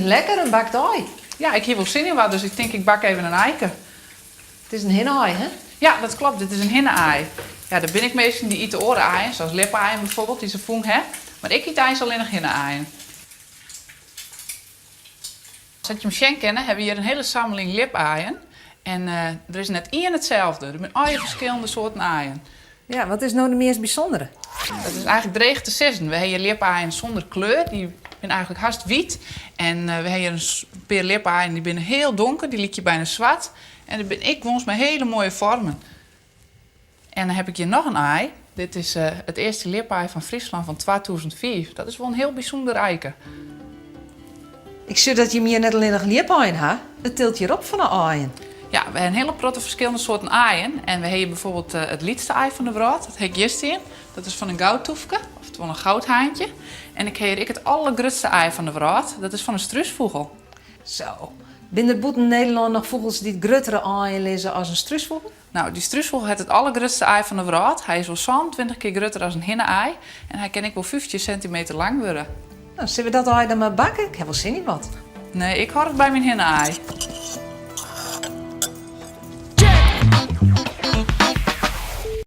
lekker, een bakt ei. Ja, ik heb wel zin in wat, dus ik denk ik bak even een eiken. Het is een hinne-ei, hè? Ja, dat klopt. Dit is een hinne-ei. Ja, daar ben ik meestal die eten oren eieren, zoals lip-eieren bijvoorbeeld, die ze voeng hè. Maar ik eet eigenlijk alleen nog hinne-eieren. Als je hem schenkt kennen, hebben we hier een hele sammeling lip-eieren. En er is net één hetzelfde. Er zijn al verschillende soorten eieren. Ja, wat is nou de meest bijzondere? Dat is eigenlijk dreig te sissen. We hebben hier lip-eieren zonder kleur. Die zijn eigenlijk hartst wit. En we hebben hier een paar lip-eieren die binnen heel donker. Die liet je bijna zwart. En dan ben ik woens met hele mooie vormen. En dan heb ik hier nog een ei. Dit is het eerste lip-ei van Friesland van 2004. Dat is wel een heel bijzonder eiken. Ik zie dat je meer net alleen nog liep-eieren hebt. Het tilt je op van de eieren. Ja, we hebben een hele grote verschillende soorten eieren. En we hebben bijvoorbeeld het liedste ei van de brood. Dat heet Justin. Dat is van een goudtoefke, oftewel een goudhaantje. En ik heb het allergrootste ei van de brood. Dat is van een struisvogel. Zo. Binnen er boeten Nederland nog vogels die het gruttere eieren lezen als een struisvogel? Nou, die struisvogel heeft het allergrootste ei van de brood. Hij is wel zo'n 20 keer groter dan een hinne-ei. En hij kan ook wel 50 centimeter lang worden. Nou, zullen we dat ei dan maar bakken? Ik heb wel zin in wat. Nee, ik hoor het bij mijn hinne-ei.